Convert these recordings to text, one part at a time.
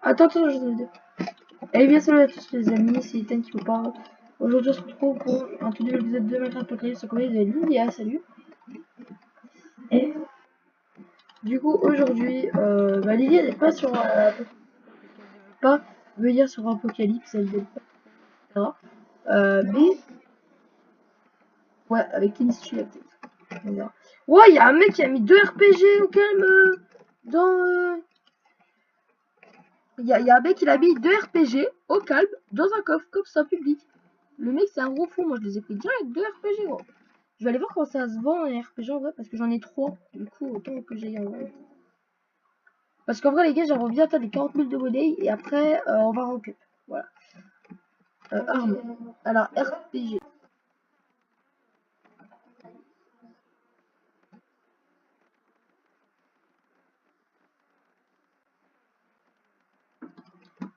Attends, je vais. Eh bien, salut à tous les amis, c'est Ethan qui vous parle. Aujourd'hui, on se retrouve pour un tout nouvel épisode de Minecraft Apocalypse accompagné de Lilia, salut. Et du coup, aujourd'hui, Lilia n'est pas sur pas venir sur Apocalypse, elle n'est pas, mais ouais, avec Kenny la peut-être. On verra. Ouais, il y a un mec qui a mis 2 RPG au calme dans. Il y a un mec qui a mis 2 RPG au calme dans un coffre comme ça public. Le mec, c'est un gros fou. Moi, je les ai pris direct 2 RPG, gros. Je vais aller voir comment ça se vend un RPG en vrai, parce que j'en ai 3. Du coup, autant que j'aille en vrai. Parce qu'en vrai, les gars, j'aimerais bien atteindre les 40 000 de monnaie et après, on va rank up. Voilà. Arme. Alors, RPG.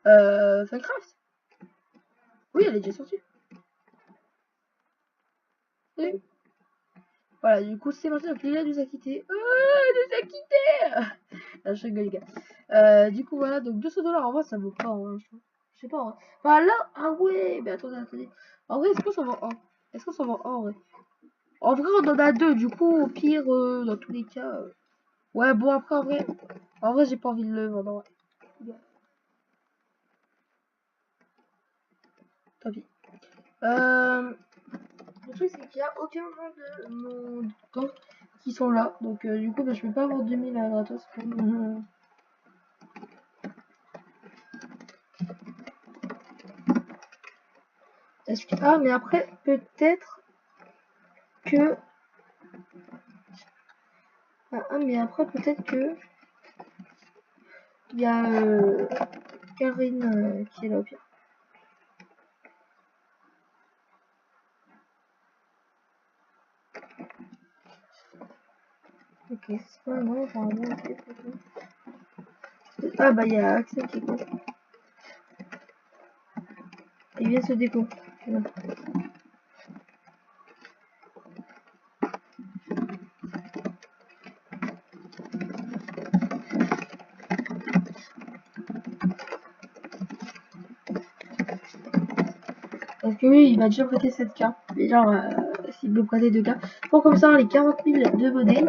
Funcraft. Oui, elle est déjà sortie. Oui. Voilà, du coup, c'est parti. Donc, Lila nous a quitté. Nous a quitté. Ah, je rigole, les gars. Du coup, voilà. Donc, 200 $. En vrai, ça vaut pas. Hein, je sais pas. Hein. Enfin, là. Ah ouais. Mais attendez. En vrai, est-ce qu'on s'en vend un? Est-ce qu'on s'en vend un en vrai? En vrai, on en a 2. Du coup, au pire, dans tous les cas. Ouais, bon, après, en vrai, j'ai pas envie de le vendre. Ouais. Tant pis. Le truc, c'est qu'il y a aucun de mon camp qui sont là. Donc, du coup, je peux pas avoir 2000 à gratos. Ah, mais après, peut-être que. Mais après, peut-être que. Il y a Karine qui est là au pire. Ok, c'est pas moi, apparemment. Ok, ah, bah, il y a Axel qui est con. Il vient se déco. Ouais. Parce que lui, il va déjà prêter 7K. Et genre, s'il veut prêter 2K, pour comme ça les 40 000 de monnaie.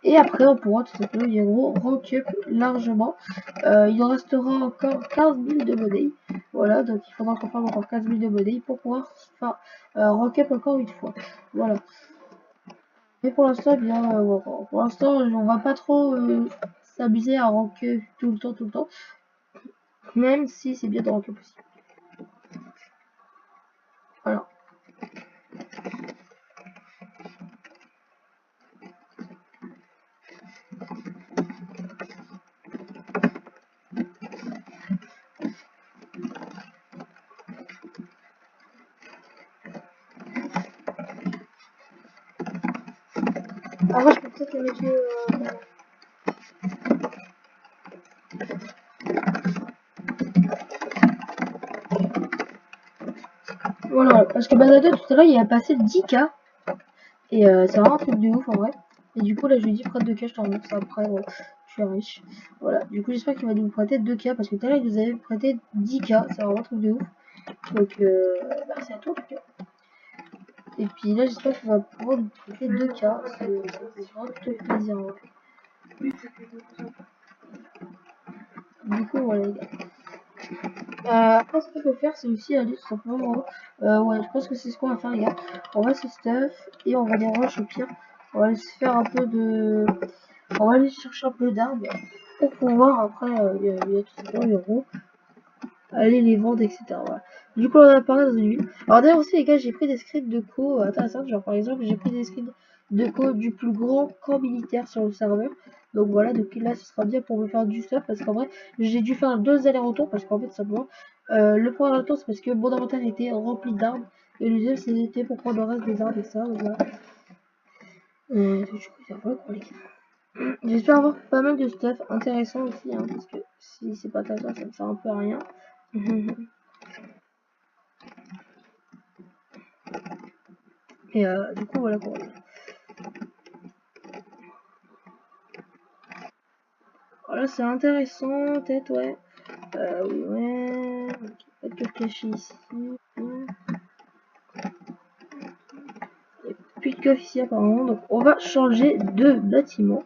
Et après, on pourra tout simplement, il y a gros, rank up largement. Il en restera encore 15 000 de monnaie. Voilà, donc il faudra qu'on fasse encore 15 000 de monnaie pour pouvoir faire rank up encore une fois. Voilà. Mais pour l'instant, bien, pour l'instant, on va pas trop s'amuser à rank up tout le temps. Même si c'est bien de rank up aussi. Voilà. En vrai, je peux peut-être le mettre. Voilà, parce que Bazada tout à l'heure il a passé le 10K et c'est vraiment un truc de ouf en vrai. Et du coup là je lui dis prête 2K, je t'en rembourse après, bon, je suis riche. Voilà, du coup j'espère qu'il va nous prêter 2K parce que tout à l'heure il nous avait prêté 10K, c'est vraiment un truc de ouf. Donc merci à toi en tout cas. Et puis là j'espère qu'il va pouvoir nous prêter 2K, c'est vraiment tout plaisir en vrai. Du coup voilà les gars. Après ce qu'on peut faire c'est aussi aller tout simplement ouais je pense que c'est ce qu'on va faire les gars. On va se stuff et on va les rush au pire. On va aller se faire un peu de. On va aller chercher un peu d'arbres pour pouvoir après il y a tout simplement les roues, aller les vendre etc. Voilà. Du coup on a parlé dans une ville. Alors d'ailleurs aussi les gars j'ai pris des scripts de co intéressantes, genre par exemple j'ai pris des scripts de co du plus grand camp militaire sur le serveur. Donc voilà, donc là ce sera bien pour me faire du stuff parce qu'en vrai j'ai dû faire 2 allers-retours parce qu'en fait simplement le premier retour c'est parce que mon inventaire était rempli d'arbres et le deuxième c'était pour prendre le reste des arbres et ça. Donc voilà. Du coup c'est vrai quoi les gars. J'espère avoir pas mal de stuff intéressant aussi hein, parce que si c'est pas intéressant ça me sert un peu à rien. Et du coup voilà quoi. Voilà c'est intéressant peut-être ouais. Oui, ouais. Ok, pas de coffre caché ici. Plus de coffre ici apparemment. Donc on va changer de bâtiment.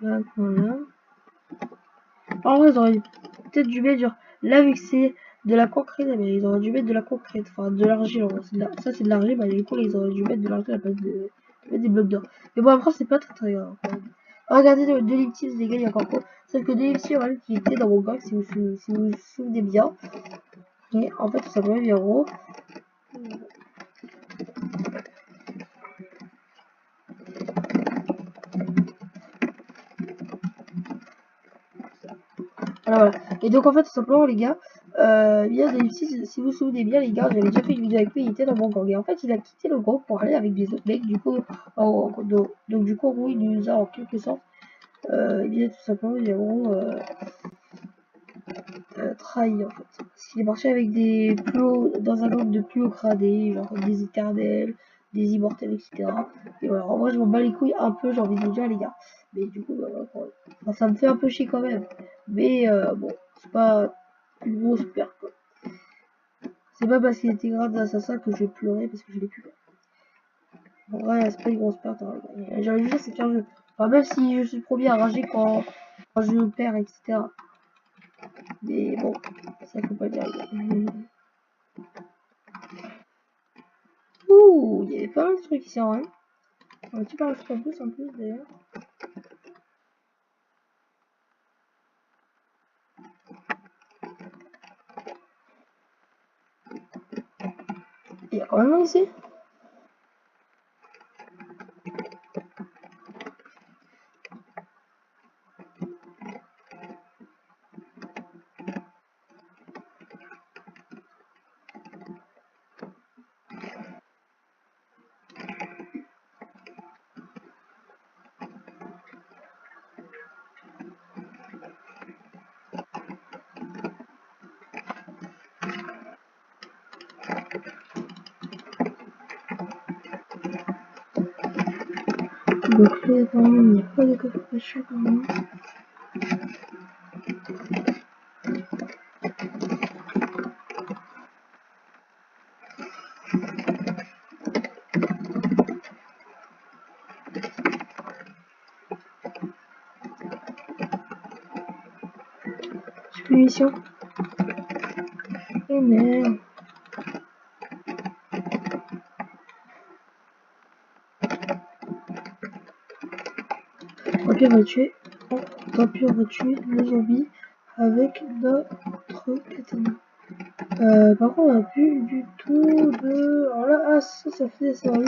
Là, voilà. En vrai, ils auraient peut-être dû mettre genre là vu que c'est de la concrète, mais ils auraient dû mettre de la concrète, enfin de l'argile en vrai. Ça c'est de l'argile, bah du coup là, ils auraient dû mettre de l'argile à la place de mettre des blocs d'or. Mais bon après c'est pas très grave. Regardez de l'ellipsis les gars, il y a encore quoi. Sauf que de l'ellipsis en réalité il était dans mon gang si vous vous souvenez bien. Et en fait tout simplement il y a en gros. Alors voilà. Et donc en fait tout simplement les gars, bien d'ellipsis, si vous vous souvenez bien les gars, j'avais déjà fait une vidéo avec lui, il était dans mon gang. Et en fait il a quitté le groupe pour aller avec des autres mecs du coup. Donc du coup en gros il nous a en quelque sorte. Il est tout simplement il est en gros trahi en fait. Parce qu'il est marché avec des plus hauts, dans un groupe de plus haut gradés, genre des éternels, des immortels, etc. Et voilà, en vrai je m'en bats les couilles un peu, j'ai envie de vous dire les gars. Mais du coup, voilà, enfin, ça me fait un peu chier quand même. Mais bon, c'est pas une grosse perte quoi. C'est pas parce qu'il était grave d'assassin que je vais pleurer parce que je l'ai plus. En vrai, c'est pas une grosse perte. Hein. J'aurais juste c'est qu'un jeu. Enfin, même si je suis le premier à rager quand je perds, etc. Mais bon, ça faut pas dire. Ouh, il y avait pas mal de trucs ici en vrai. Un petit parachute en plus d'ailleurs. Il y a quand même un ici. Donc là, apparemment, il n'y a pas de coffre caché apparemment. J'ai plus de munitions. Eh merde. Ok, on va tuer. Oh, tant pis, on va tuer le zombie avec notre katana. Par contre, on a plus du tout de. Alors là, ah, ça fait ça, oui,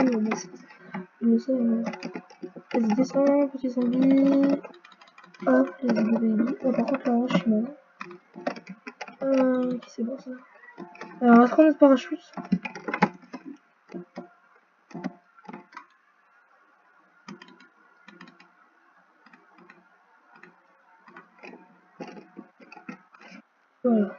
mais ça, vas-y, descends, petit zombie. Hop, les baby. Oh, par contre, là, je suis mal. Qui c'est bon ça? Alors, on va prendre notre parachute. Voilà.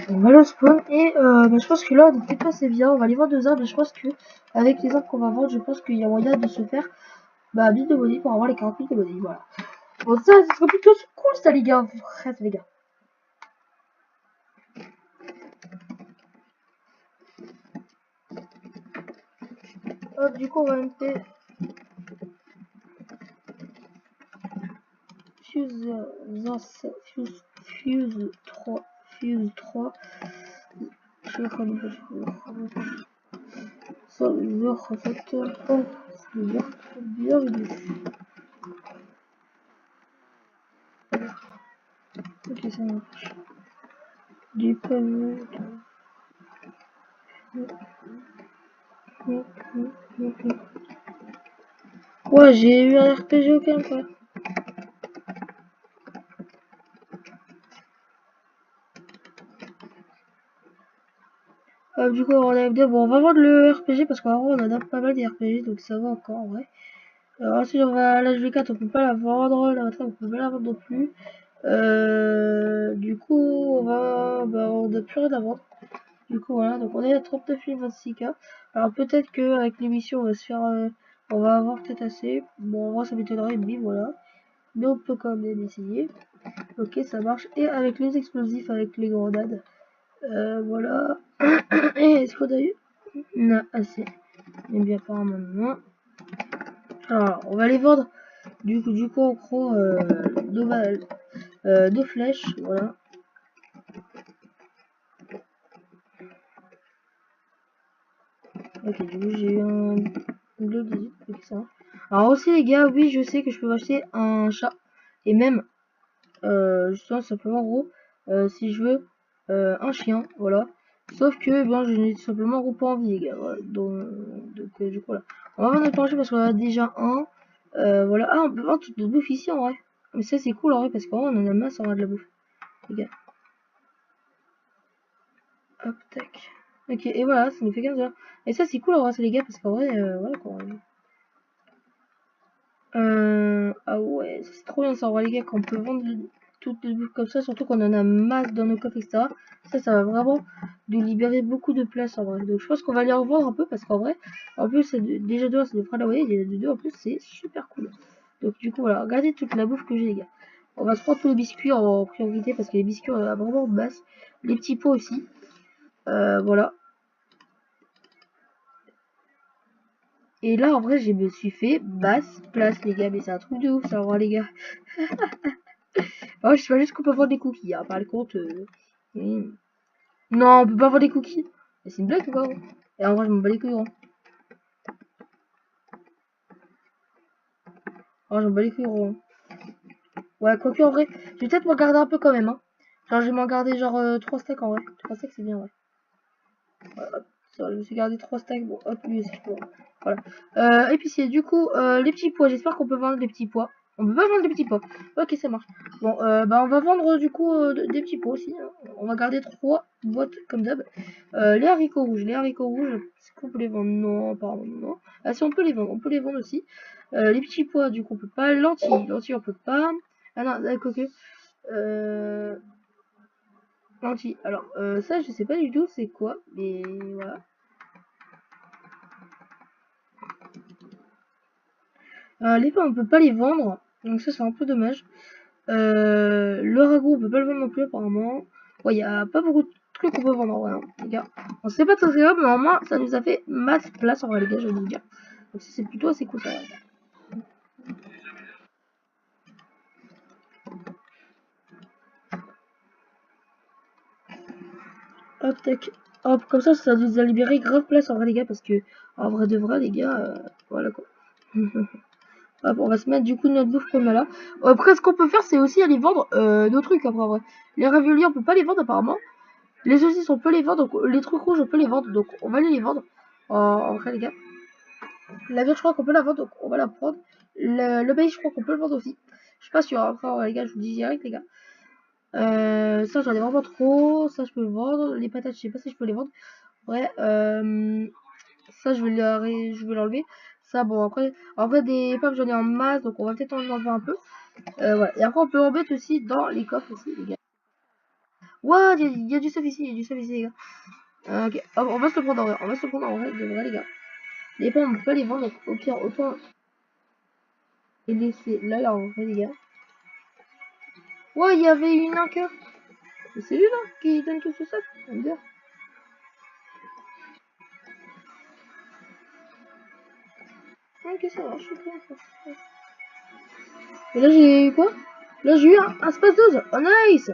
On va le spawn et je pense que là on était assez bien. On va aller voir 2 arbres et je pense que avec les arbres qu'on va vendre, je pense qu'il y a moyen de se faire 1000 de money pour avoir les 40 000 de money. Voilà. Bon ça serait plutôt cool ça les gars. Bref les gars. Hop, du coup on va MP Fuse 3 Fuse 3. Je suis en train de ça veut en fait bienvenue. Ok ça marche. J'ai pas vu. Ouais, j'ai eu un RPG aucun pas. Du coup, on a bon, on va vendre le RPG parce qu'en vrai, on a pas mal des RPG, donc ça va encore en vrai. Ensuite, on va la HV4, on peut pas la vendre, la matraque, on peut pas la vendre non plus. Du coup, on a plus rien à vendre. Du coup, voilà, donc on est à 39 26K. Alors peut-être que avec l'émission, on va se faire, on va avoir peut-être assez. Bon, moi, ça m'étonnerait, mais voilà. Mais on peut quand même essayer. Ok, ça marche. Et avec les explosifs, avec les grenades, voilà. Et est-ce qu'on a eu? Non, assez. Et bien apparemment non. Alors, on va les vendre. Du coup, en gros, deux flèches, voilà. Ok, du coup, j'ai eu un bleu 18, ok, ça va. Alors aussi, les gars, oui, je sais que je peux acheter un chat. Et même, justement, simplement, en gros, si je veux un chien, voilà. Sauf que, bon, je n'ai tout simplement en gros pas envie, les gars. Voilà. Donc du coup, voilà. On va vendre le plancher parce qu'on a déjà un. Voilà. Ah, on peut vendre toute la bouffe ici, en vrai. Mais ça, c'est cool, en vrai, parce qu'en vrai, on en a masse, en vrai, de la bouffe. Les gars. Hop, tac. Ok, et voilà, ça nous fait 15 heures. Et ça, c'est cool, en vrai, ça, les gars, parce qu'en vrai, voilà, quoi. Ah ouais, c'est trop bien ça, en vrai, les gars, qu'on peut vendre toutes les bouffes comme ça, surtout qu'on en a masse dans nos coffres, etc. Ça va vraiment nous libérer beaucoup de place, en vrai. Donc, je pense qu'on va les revendre un peu, parce qu'en vrai, en plus, déjà deux, ça nous fera la voyage, et de deux, en plus, c'est super cool. Donc, du coup, voilà, regardez toute la bouffe que j'ai, les gars. On va se prendre tous les biscuits en priorité, parce que les biscuits, on a vraiment masse. Les petits pots aussi. Voilà. Et là, en vrai, je me suis fait basse place, les gars. Mais c'est un truc de ouf, ça, en vrai, les gars. Oh, je sais pas juste qu'on peut vendre des cookies, hein. Par contre, non, on peut pas vendre des cookies. Mais c'est une blague ou quoi, gros? Et en vrai, je m'en bats les couilles, gros. En vrai, je m'en bats les couilles, gros. Ouais, quoique, en vrai, je vais peut-être m'en garder un peu quand même, hein. Genre, je vais m'en garder genre 3 stacks en vrai. 3 stacks, c'est bien, ouais. Hop, ça, je me suis gardé 3 stacks. Bon, hop, lui aussi, je peux. Voilà. Épicier, du coup, les petits pois. J'espère qu'on peut vendre les petits pois. On peut pas vendre les petits pois. Ok, ça marche. Bon, bah, on va vendre du coup des petits pois aussi, hein. On va garder 3 boîtes comme d'hab. Les haricots rouges. Les haricots rouges, est-ce qu'on peut les vendre? Non, apparemment, non. Ah, si, on peut les vendre. On peut les vendre aussi. Les petits pois, du coup, on peut pas. Lentilles. Lentilles, on peut pas. Ah non, la coque. Euh, Lentilles. Alors, ça, je sais pas du tout c'est quoi. Mais voilà. Les pommes, on peut pas les vendre. Donc ça, c'est un peu dommage. Le ragoût, on peut pas le vendre non plus, apparemment. Ouais, il y a pas beaucoup de trucs qu'on peut vendre, en vrai, hein, les gars. On sait pas très grave, mais au moins, ça nous a fait masse place, en vrai, les gars, je vais vous dire. Donc ça, c'est plutôt assez cool, ça. Hop, tac. Hop, comme ça nous a libéré grave place, en vrai, les gars, parce que, en vrai de vrai, les gars, voilà, quoi. Hop, on va se mettre du coup notre bouffe qu'on a là. Après, ce qu'on peut faire, c'est aussi aller vendre nos trucs après, en vrai. Les raviolis, on peut pas les vendre apparemment. Les saucisses, on peut les vendre. Donc, les trucs rouges, on peut les vendre. Donc, on va aller les vendre. En vrai, les gars. La viande, je crois qu'on peut la vendre. Donc, on va la prendre. Le maïs, je crois qu'on peut le vendre aussi. Je suis pas sûr. Après, ouais, les gars, je vous dis direct, les gars. Ça, j'en ai vraiment trop. Ça, je peux le vendre. Les patates, je sais pas si je peux les vendre. Ouais. Ça, je vais l'enlever. Ça, bon, après, en vrai, des pommes, j'en ai en masse. Donc, on va peut-être en enlever un peu. Voilà. Et après, on peut en mettre aussi dans les coffres aussi, les gars. Ouais, il y a du stuff ici. Il y a du stuff ici, les gars. Ok, hop, on va se le prendre en vrai. On va se le prendre en vrai, de vrai, les gars. Les pommes, on peut pas les vendre. Donc, au pire, autant les laisser là, en vrai, les gars. Ouais, il y avait une cœur. C'est lui, là, qui donne tout ce sac. On me dit. Ok, ça marche. Et là, j'ai eu quoi? Là, j'ai eu un space dose. Oh, nice!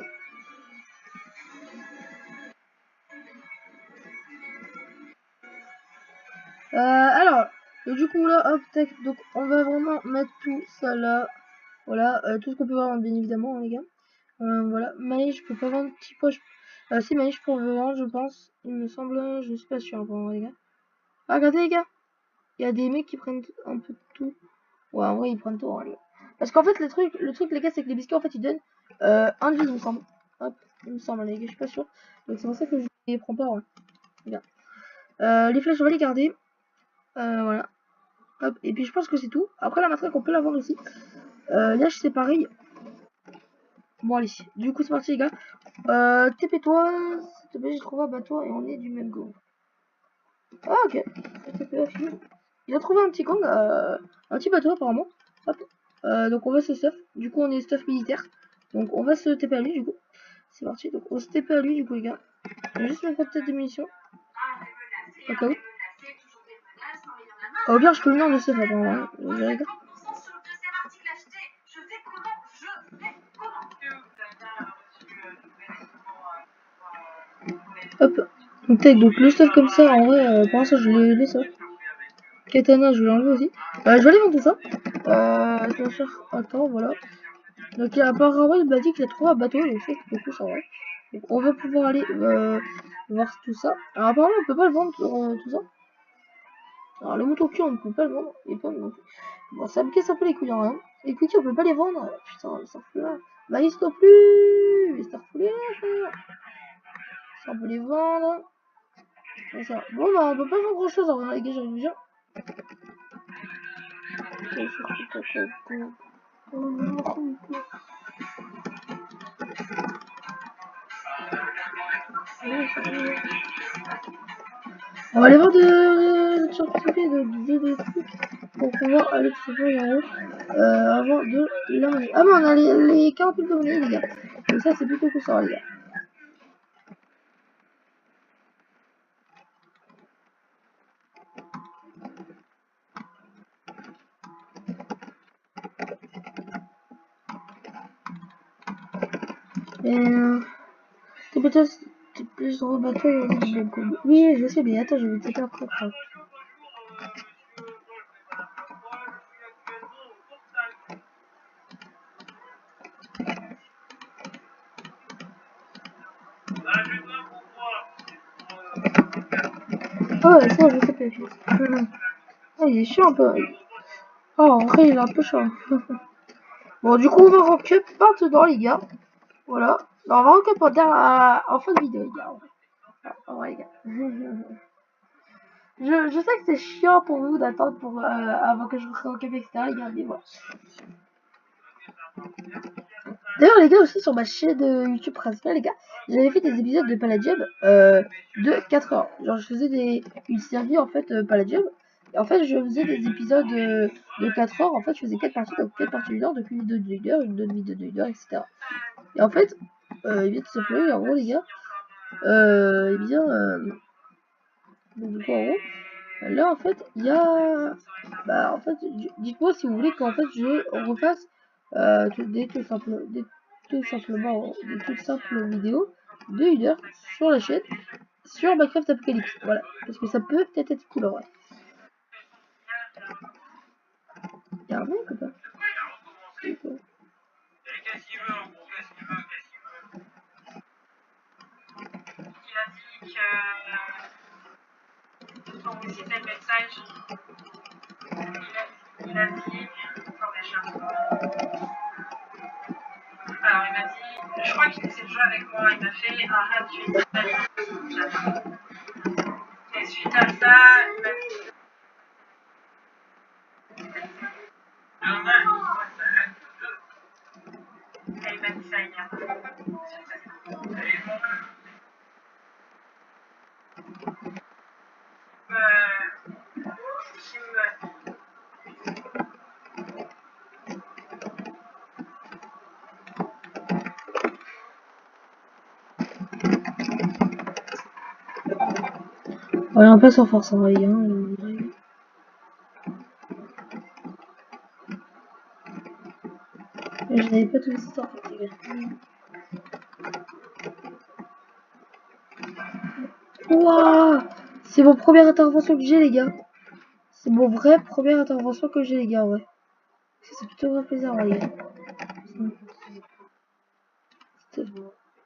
Alors, du coup, là, hop, tac. Donc, on va vraiment mettre tout ça là. Voilà, tout ce qu'on peut vendre, bien évidemment, hein, les gars. Voilà, maïs, je peux pas vendre petit pois. Si, mais je pour le vendre, je pense. Il me semble, je suis pas sûr pour moi, les gars. Ah, regardez, les gars. Il y a des mecs qui prennent un peu de tout. Ouais, en vrai, ils prennent tout, hein, les gars. Parce qu'en fait, le truc, les gars, c'est que les biscuits, en fait, ils donnent un de vie, il me semble. Hop, il me semble, les gars, je suis pas sûr. Donc, c'est pour ça que je les prends pas, ouais. Regarde. Les flèches, on va les garder. Voilà. Hop, et puis je pense que c'est tout. Après, la matraque, on peut la vendre aussi. Là, c'est pareil. Bon, allez. Du coup, c'est parti, les gars. TP-toi. S'il te plaît, j'ai trouvé un bateau et on est du même go. Ah, ok. Il a trouvé un petit gang, un petit bateau, apparemment. Hop. Donc, on va se stuff. Du coup, on est stuff militaire. Donc, on va se TP à lui, du coup. C'est parti. Donc, on se TP à lui, du coup, les gars. Je vais juste mettre peut-être des munitions. Au cas où. Au pire, je peux venir de stuff, apparemment. Les gars. Hop. Donc le stuff comme ça, en vrai, pour l'instant, je l'ai ça. Katana, je vais l'enlever aussi. Je vais aller vendre tout ça. Je vais faire. Attends, voilà. Donc, apparemment, il m'a dit qu'il a trouvé un bateau, donc c'est beaucoup ça, ouais. Donc, on va pouvoir aller voir tout ça. Alors, apparemment, on peut pas le vendre, tout ça. Alors, le moto cul, on ne peut pas le vendre. Et pas non plus. Bon, ça me casse un peu les couilles, hein. Les cookies, on peut pas les vendre. Putain, ça fout là. Bah, il stop plus. Il stop plus là, ça, on peut les vendre. Ça. Bon, bah, on peut pas faire grand chose, en vrai, les gars, j'arrive déjà. On va aller voir de certificat de trucs pour pouvoir aller tout simplement en haut avant de la monnaie. Ah mais on a les 40 000 de monnaie, les gars. Donc ça c'est plutôt que ça, les gars. T'es peut-être plus sur le bateau et le coup. Oui, je sais, mais attends, je vais t'aider après. Ah ouais, ça, je sais pas. Ah, il est chiant un peu. Oh, en vrai, il est un peu chiant. Bon, du coup, on va rank up maintenant, les gars. Voilà. Non, on va rank up en fin de vidéo, les gars. En vrai, les gars. Je sais que c'est chiant pour vous d'attendre pour avant que je vous rank up, etc. Les gars, mais voilà. D'ailleurs, les gars, aussi sur ma chaîne YouTube principale, les gars, j'avais fait des épisodes de Palladium de 4 heures. Genre, je faisais une série en fait Palladium. Et en fait, je faisais des épisodes de 4 heures. En fait, je faisais 4 parties, donc 4 parties d'une heure, donc une vidéo de 1 heure, une autre vidéo de 1 heure, etc. Et en fait, eh bien, tout simplement, en gros, les gars, eh bien, donc, du coup, en gros, là, en fait, il y a. Bah, en fait, dites-moi si vous voulez qu'en fait, je refasse tout simplement, des toutes simples vidéos de 1 heure sur la chaîne sur Minecraft Apocalypse. Voilà. Parce que ça peut peut-être être cool en vrai. Y'a un mec ou pas? Il a dit, alors il m'a dit, je crois qu'il essaie de jouer avec moi, il m'a fait un gratuit. Et suite à ça, il m'a dit, il m'a dit ça hier. Ouais, on passe en force en vrai, hein. Je n'avais pas tout ça en fait, les gars. Wouah! C'est mon première intervention que j'ai, les gars. C'est mon vrai première intervention que j'ai, les gars, ouais. C'est plutôt un plaisir, les gars.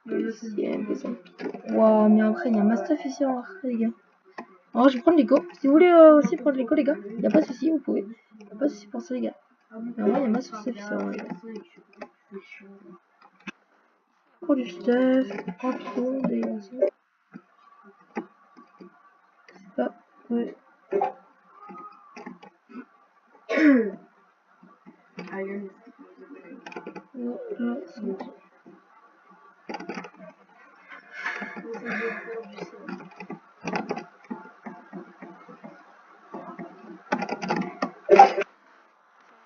Waouh, mais après, il y a ma stuff ici en vrai, les gars. Alors, je vais prendre les go. Si vous voulez aussi prendre les go, les gars, il n'y a pas de souci, vous pouvez. Il n'y a pas de souci pour ça, les gars. Mais en vrai, il y a ma stuff ici en vrai. Prends du stuff, prends trop, d'ailleurs. C'est pas. Ouais. Là, c'est bon.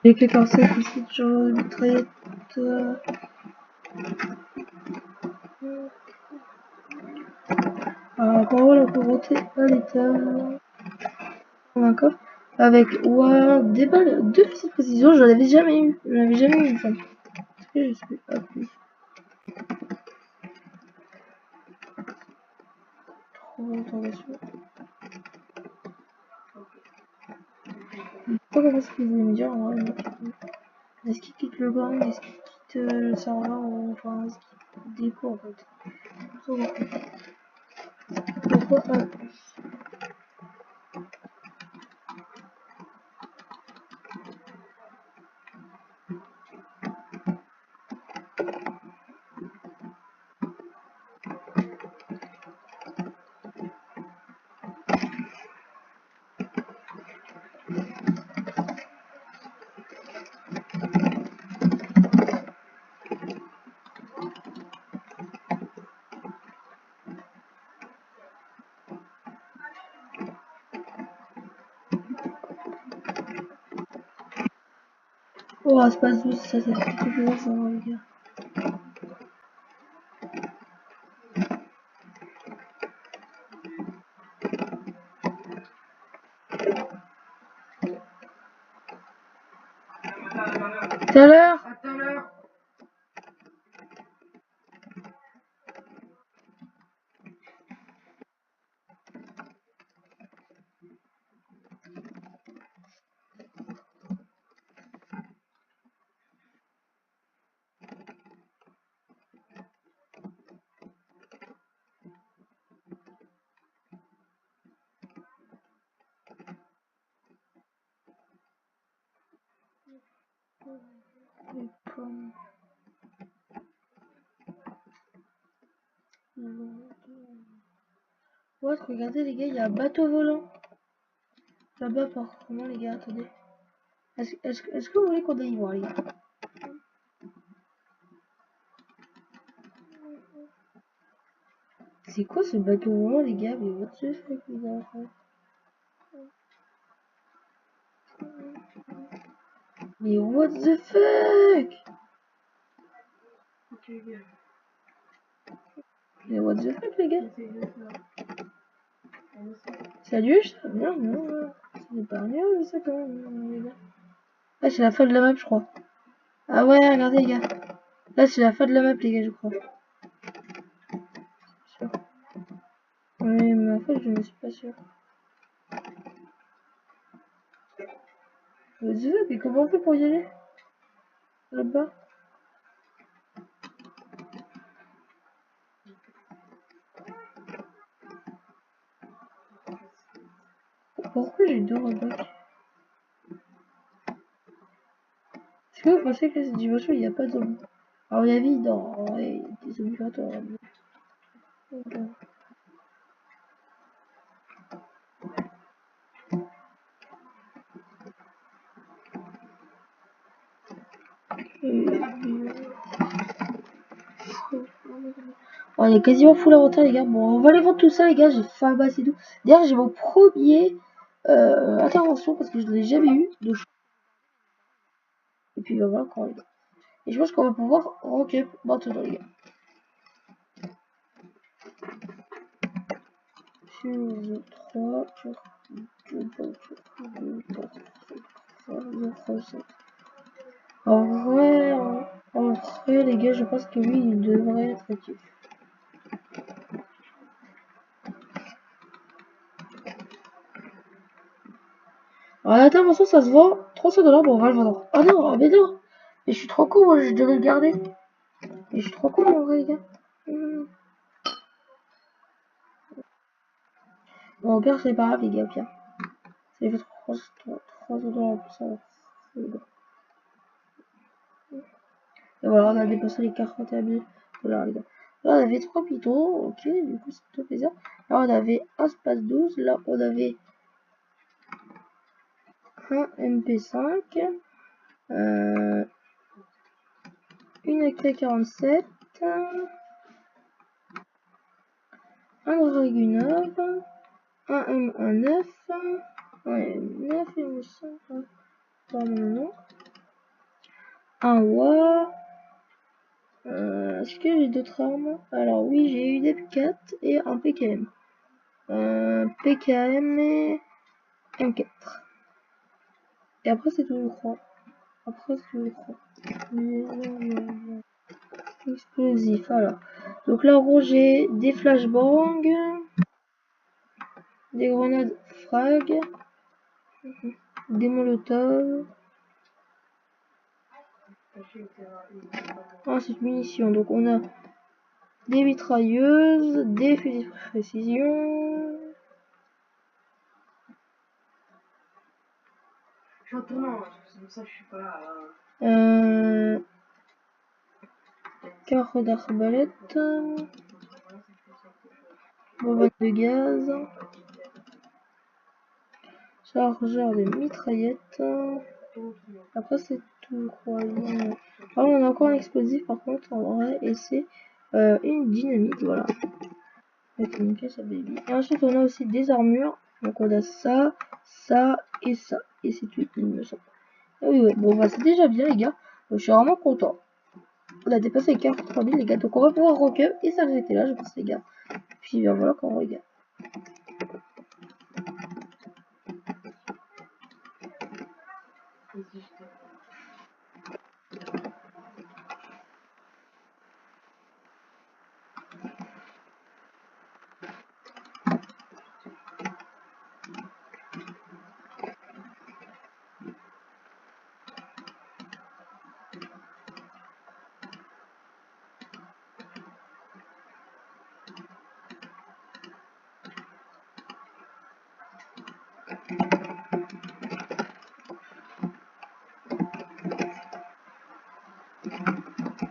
Les clés comme ça, ici, genre une mitraillette. Par contre, on peut monter à l'étage. Un coffre avec des balles, 2 fusils de précision, j'en avais jamais eu. J'en avais jamais eu une femme. Est-ce que je suis pas plus? Trop d'intervention. Je sais pas comment est-ce qu'ils voulaient me dire en vrai. Est-ce qu'il quitte le gang? Est-ce qu'il quitte le serveur? Ou enfin, est-ce qu'il dépôt en fait? Pourquoi pas plus? Oh, espace 12, ça fait tout bizarre ça, les gars. Tout à l'heure. Ouais, regardez les gars, il y a un bateau volant. Là-bas par comment les gars, attendez. Est-ce que vous voulez qu'on aille voir les gars? C'est quoi ce bateau volant les gars? Mais what the fuck les gars? Mais what the fuck? Mais what the fuck les gars? Salut, ça bien, non? C'est pas mieux ça quand même les gars. Là c'est la fin de la map je crois. Ah ouais regardez les gars. Là c'est la fin de la map les gars je crois. Sûr. Oui mais en fait je ne suis pas sûr. What the fuck, mais comment on fait pour y aller? Là-bas? Pourquoi j'ai 2 robots? Est-ce que vous pensez que cette dimension il n'y a pas de zombies? Alors il y a vie dans des zombies créateurs. On est quasiment full en retard les gars. Bon on va aller vendre tout ça les gars, j'ai faim bas c'est tout. D'ailleurs j'ai mon premier intervention parce que je ne l'ai jamais eu. Donc... Et puis voilà quand les gars. Et je pense qu'on va pouvoir rank up maintenant les gars. Sur 3, 4, 2, 4, 7. En vrai les gars je pense que lui il devrait être actif. Alors l'intervention ça se vend 300 $, bon on va le vendre. Ah non, mais non. Mais je suis trop con, moi je devais le garder. Mais je suis trop con en vrai les gars. Bon, au pire, c'est pas grave, les gars, au pire. Ça fait 3 dollars pour ça. Et voilà, on a dépensé les 41 000 $, les gars. Là, on avait 3 pitons, ok, du coup, c'est plutôt plaisir. Là, on avait un Space 12, là, on avait un MP5, une AK-47, un Dragunov, un M19, un M9, il me semble, pas mon nom, un WA. Est-ce que j'ai d'autres armes? Alors oui, j'ai eu des M4 et un PKM. PKM et M4. Et après c'est tout, je crois. Après c'est tout, je crois. Explosif, alors. Donc là en gros j'ai des flashbangs, des grenades frag, des molotovs. Ensuite munitions, donc on a des mitrailleuses, des fusils de précision. Je suis en tournant, c'est pour ça que je suis pas là. Carreau d'arbalète, bobine de gaz, chargeur de mitraillette. Après c'est tout, je crois. Ah, on a encore un explosif par contre en vrai, et c'est une dynamite, voilà. Ok, nickel, ça baby. Et ensuite on a aussi des armures, donc on a ça, ça et ça, et c'est tout, il me semble. Ah oui, ouais. Bon bah c'est déjà bien les gars, donc, je suis vraiment content. On a dépassé les 43 000 les gars, donc on va pouvoir rank up et s'arrêter là je pense les gars. Puis bien voilà quand on regarde.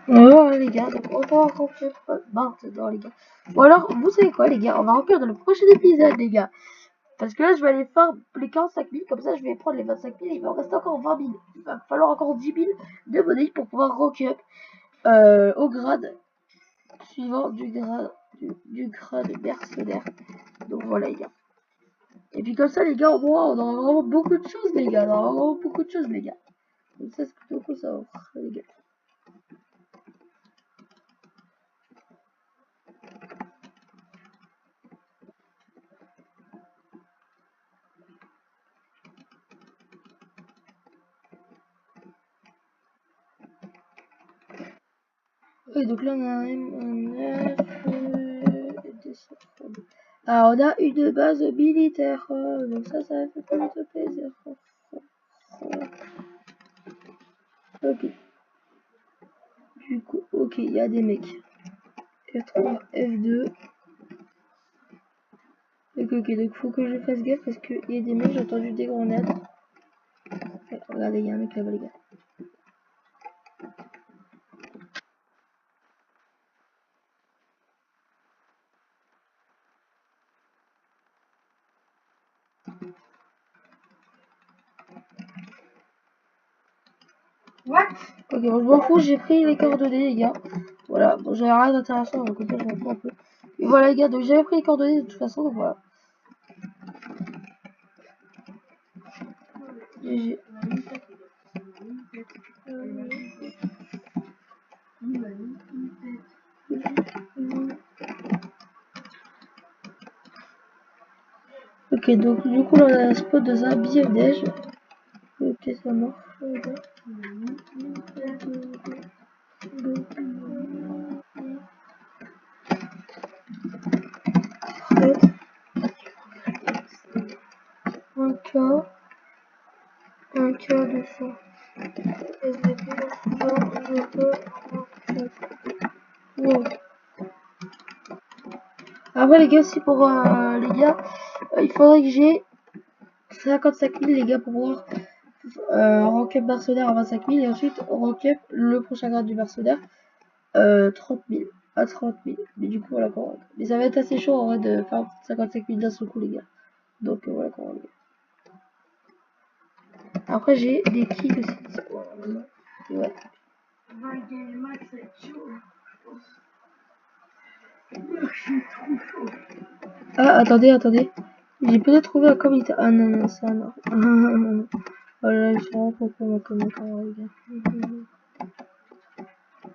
Ouais les gars, donc on va remplir maintenant les gars. Ou alors, vous savez quoi les gars, on va remplir dans le prochain épisode les gars. Parce que là je vais aller faire les 45 000, comme ça je vais prendre les 25 000, il va en rester encore 20 000. Il va falloir encore 10 000 de monnaie pour pouvoir rank up au grade suivant du grade mercenaire. Donc voilà les gars. Et puis comme ça les gars, on aura vraiment beaucoup de choses les gars, on aura vraiment beaucoup de choses les gars. Donc ça c'est plutôt cool ça les gars. Oui, donc là on a un M9, alors on a une base militaire, donc ça fait pas du tout plaisir. Ok. Du coup, ok, il y a des mecs. F3, F2. Ok, donc faut que je fasse gaffe parce qu'il y a des mecs, j'ai entendu des grenades. Ouais, regardez, il y a un mec là-bas les gars. What? Ok, bon, je m'en fous, j'ai pris les coordonnées, les gars. Voilà, bon, j'avais rien d'intéressant, donc ça, je m'en fous un peu. Et voilà, les gars, donc j'avais pris les coordonnées de toute façon, donc voilà. GG. Ok, donc du coup, là, on a un spot de un billet neige. Ok, ça marche, les gars. Un cas de fond. Wow. Ah, Après les gars, aussi pour les gars, il faudrait que j'ai 55 000 les gars pour pouvoir rank up mercenaire à 25 000 et ensuite rank up le prochain grade du mercenaire 30 000 à 30 000. Mais du coup voilà quoi. Mais ça va être assez chaud en vrai de faire 55 000 d'un seul coup les gars. Donc voilà quoi les gars. Après j'ai des kits aussi. Ouais. Ah attendez. J'ai peut-être trouvé un commentaire. Ah non ça non. Oh là ils sont vraiment pour mon commentaire les gars.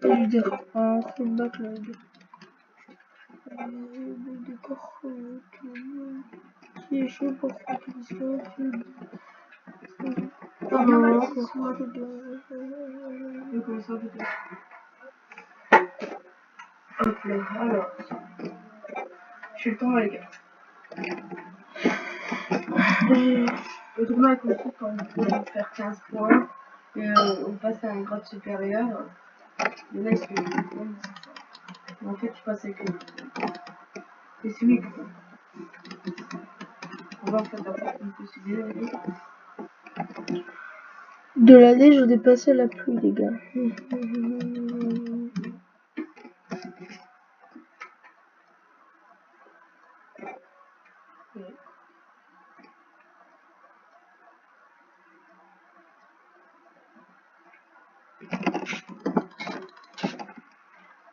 Je veux dire un feedback là les gars. D'accord. Qui est chaud pour faire une histoire. Ah non, Ok, alors. Je suis le temps, les gars. Le tournoi est construit quand on peut faire 15 points et on passe à un grade supérieur. Mais là, il se fait en fait, tu passes avec les. Et c'est lui. On va en fait avoir une possibilité. De l'année, je dépassais la pluie, les gars.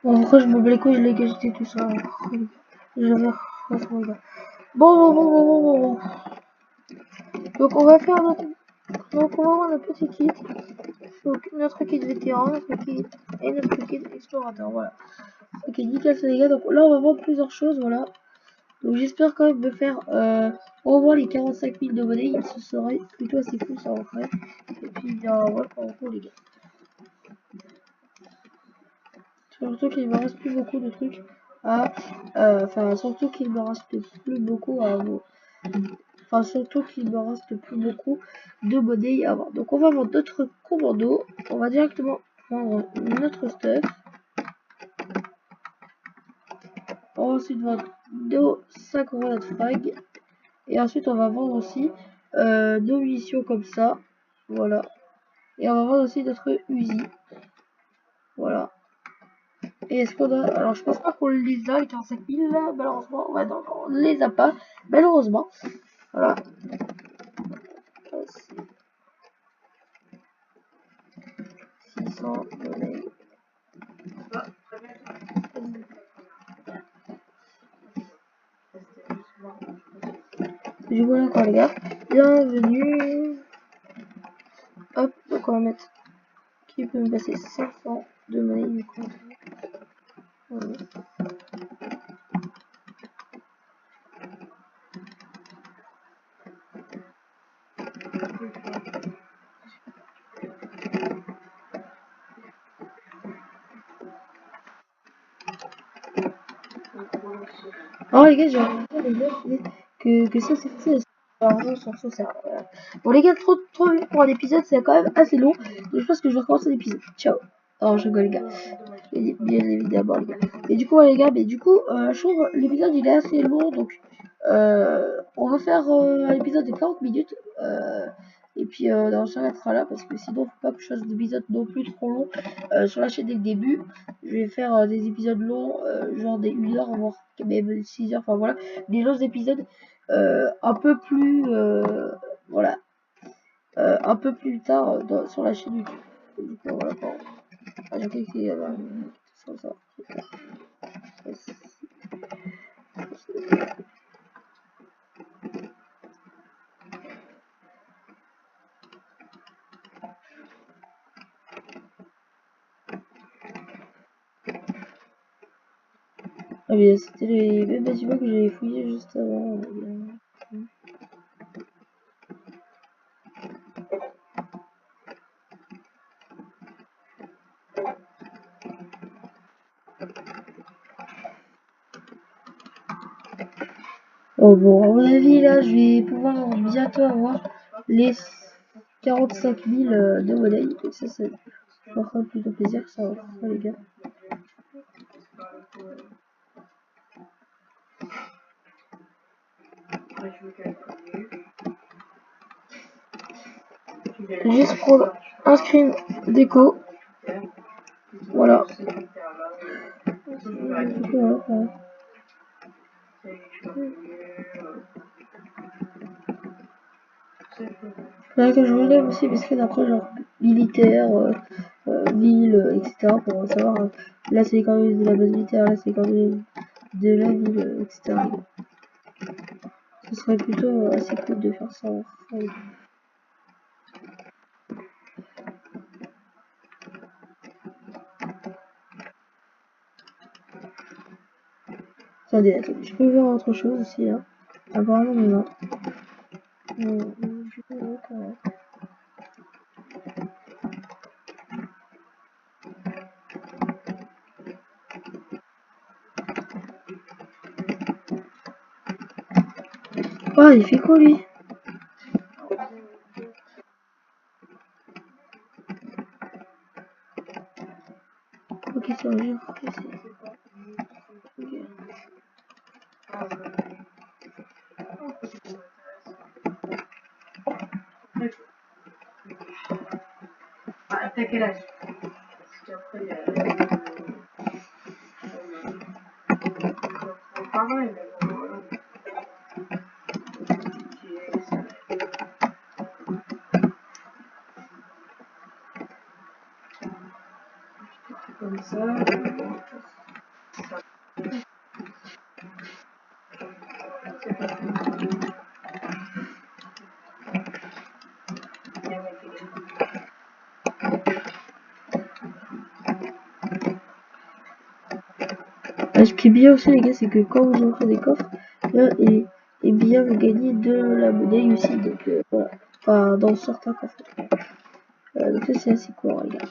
Bon, après, je me bats les couilles, les gars, j'étais tout ça. J'avais. Bon. Donc, on va faire notre. Donc, on va avoir notre petit kit. Donc, notre kit vétéran, notre kit et notre kit explorateur. Voilà. Ok, nickel, ça, les gars. Donc, là, on va vendre plusieurs choses. Voilà. Donc, j'espère quand même de faire. Au moins les 45 000 de monnaie. Ce serait plutôt assez cool, ça en ferait. Et puis, voilà, pour les gars. Surtout qu'il me reste plus beaucoup de trucs à. Enfin, surtout qu'il me reste plus beaucoup à. Enfin, surtout qu'il me reste plus beaucoup de monnaie à avoir. Donc, on va vendre notre commando. On va directement vendre notre stuff. On va ensuite vendre nos 5 grenades frag. Et ensuite, on va vendre aussi nos munitions comme ça. Voilà. Et on va vendre aussi notre Uzi. Voilà. Et est-ce qu'on a... Alors, je pense pas qu'on les a, les 45 000, là, malheureusement. Ouais, non, on ne les a pas, malheureusement. Voilà. 600 monnaie. Du coup, encore, les gars. Bienvenue. Hop, donc on va mettre... Qui peut me passer 500 de monnaie, du coup. Voilà. Alors les gars, j'ai remarqué que ça c'est facile sur ce serveur. Voilà. Bon les gars, trop vite pour un épisode, c'est quand même assez long. Donc je pense que je vais recommencer l'épisode. Ciao. Oh je rigole les gars. Bien évidemment les gars. Et du coup ouais, les gars, mais du coup je trouve l'épisode il est assez long, donc on va faire un épisode de 40 minutes. Et puis on s'arrêtera là parce que sinon faut pas que je fasse d'épisodes non plus trop longs sur la chaîne dès le début. Je vais faire des épisodes longs, genre des 1 heure, voire même 6 heures, enfin voilà, des longs épisodes un peu plus voilà, un peu plus tard sur la chaîne YouTube. Donc, voilà, bon. Ah, j'ai cliqué ça. Ah mais c'était les mêmes bâtiments que j'avais fouillé juste avant. Oh bon, à mon avis là, je vais pouvoir bientôt avoir les 45 000 de monnaie. Donc ça me fera plutôt plaisir, ça va les gars. Après, je veux qu'elle continue. Juste prendre un screen déco. Voilà. Faudrait que je relève aussi mes screens après, genre militaire, ville, etc. pour savoir. Là, c'est les coordonnées de la base militaire, là, c'est les coordonnées de la ville, etc. Ce serait plutôt assez cool de faire ça. Attendez, je peux voir autre chose aussi là. Apparemment, mais non. Oh, il fait quoi lui? Ok, c'est un jeu. Ah, t'as quel âge? Parce qu'après, il y a... Pareil, mais bon, voilà. Comme ça. Ce qui est bien aussi les gars, c'est que quand vous ouvrez des coffres, et bien vous gagnez de la monnaie aussi, donc voilà. Enfin, dans certains coffres. Donc ça c'est assez cool les gars.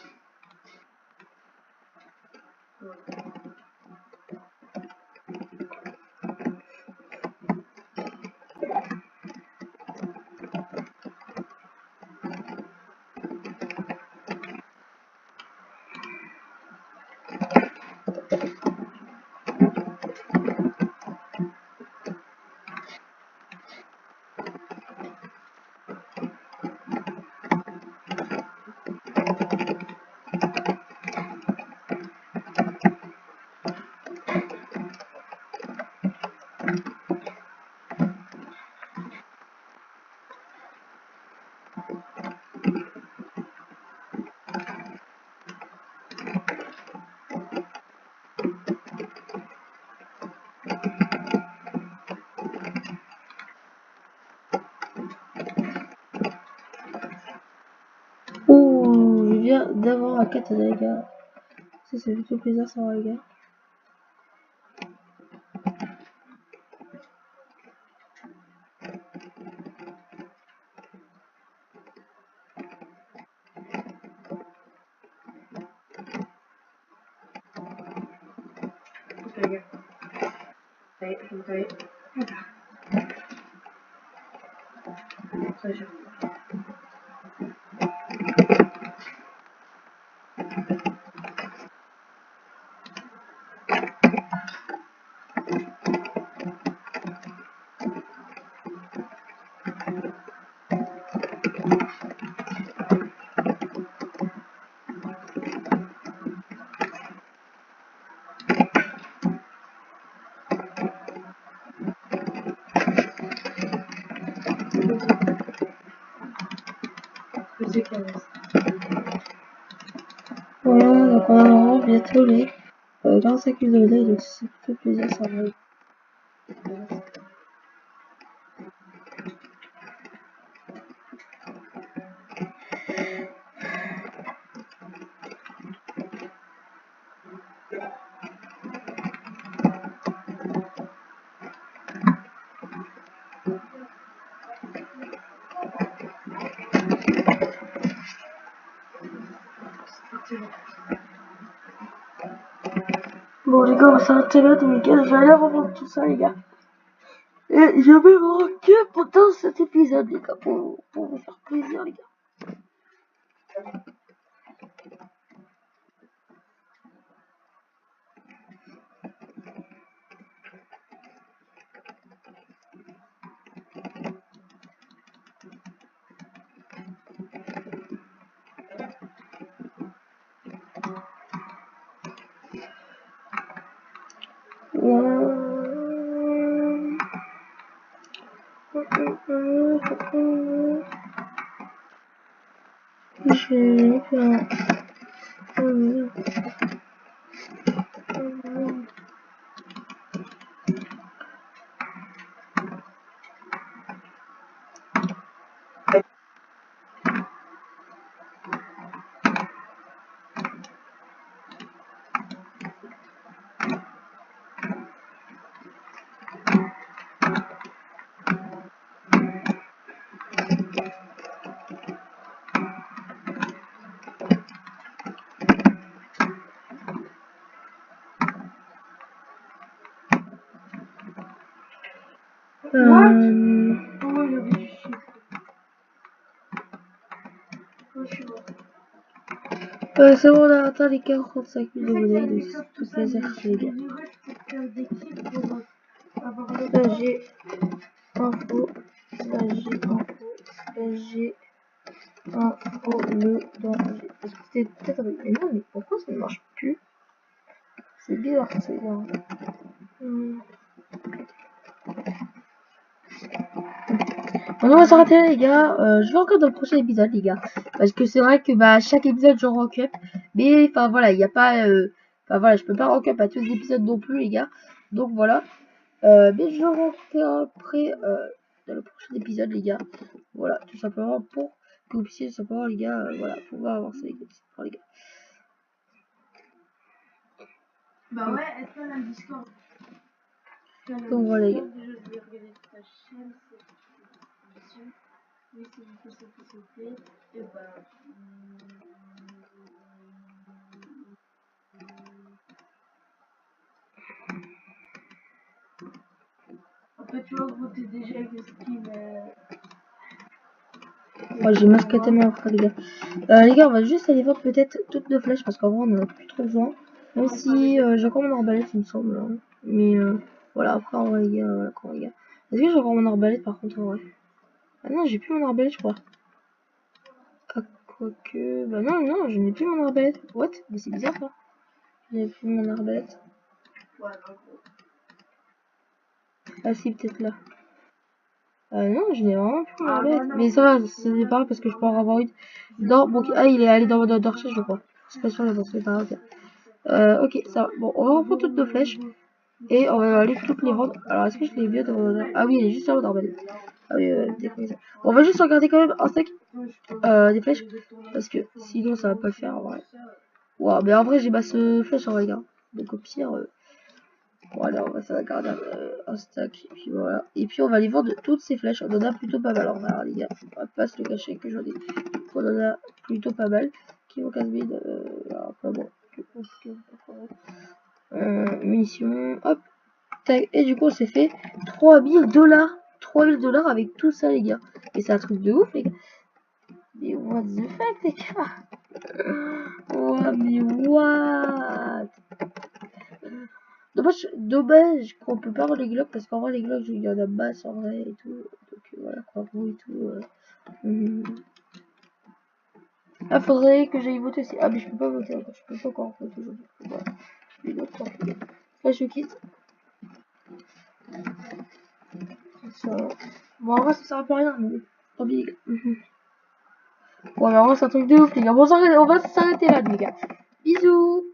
Ouh, je viens d'avoir un katana les gars. Ça fait plutôt plaisir ça les gars. Voilà, donc on aura bientôt les 45 000 de médailles, donc ça fait plaisir ça va. Bon les gars, on va s'arrêter là, donc les gars, je vais aller revendre tout ça les gars. Et je vais vous requer pendant cet épisode les gars, pour vous faire plaisir les gars. J'ai fait un... c'est bon, on a atteint les 45 000 de monnaie, donc c'est toutes les archives, les gars. Stagiaire info, stagiaire info, le danger. Parce que c'était peut-être avec les noms, mais pourquoi ça ne marche plus? C'est bizarre, c'est bizarre. On va s'arrêter là les gars, je vais encore dans le prochain épisode les gars, parce que c'est vrai que bah chaque épisode je rank up, mais enfin voilà, il n'y a pas, enfin voilà, je peux pas rank up à tous les épisodes non plus les gars, donc voilà, mais je rankerai après dans le prochain épisode les gars, voilà, tout simplement pour que vous puissiez tout simplement les gars, voilà, pouvoir avancer les gars. Bah ouais, est-ce qu'on a le Discord? Donc voilà les gars. Oui, s'il vous plaît, et bah... En fait, tu vois, vous t'es déjà avec le skin... Moi j'ai masqué tellement après les gars. Les gars, on va juste aller voir peut-être toutes nos flèches, parce qu'en vrai on en a plus trop besoin. Même si j'ai encore mon arbalète il me semble. Hein. Mais voilà, après en vrai les gars, voilà quoi les gars. Est-ce que j'ai encore mon arbalète par contre en vrai? Ah non, j'ai plus mon arbalète je crois. Ah, quoique... Bah non, non, je n'ai plus mon arbalète. What? Mais c'est bizarre ça. Je n'ai plus mon arbalète. Ah si, peut-être là. Non, je n'ai vraiment plus mon arbalète. Mais ça va, c'est pas grave parce que je peux en avoir une. Dans... Bon, ah, il est allé dans mon recherche je crois. C'est pas sûr, mais bon, c'est pas grave. Ok, ça va. Bon, on va reprendre toutes nos flèches. Et on va aller toutes les vendre. Alors, est-ce que je l'ai bien dans mon... Ah oui, il est juste là-haut dans l'arbalète. Ah oui, ça. Bon, on va juste regarder quand même un stack des flèches. Parce que sinon, ça va pas le faire en vrai. Wow, mais en vrai, j'ai basse flèche en vrai, les gars. Donc, au pire, voilà, on va se regarder un stack. Et puis voilà. Et puis, on va aller vendre toutes ces flèches. On en a plutôt pas mal en vrai, les gars. On va pas se le cacher que j'en ai. On en a plutôt pas mal. Qui vont casse vide. Alors, pas bon. Munitions. Hop. Tac. Et du coup, on s'est fait 3000 $. 3000 $ avec tout ça, les gars. Et c'est un truc de ouf, les gars. Mais what the fuck, les gars. Oh, mais what? Dommage qu'on peut pas avoir les glocks parce qu'en vrai les glocks il y en a masse en vrai et tout. Donc voilà quoi et tout. Ah faudrait que j'aille voter aussi. Ah mais je peux pas voter encore. Je peux pas encore voter aujourd'hui. Voilà. Là je quitte. Ça... Bon en vrai ça sert à rien mais tant pis les gars. Bon mais en vrai c'est un truc de ouf les gars. Bon on va s'arrêter là les gars. Bisous.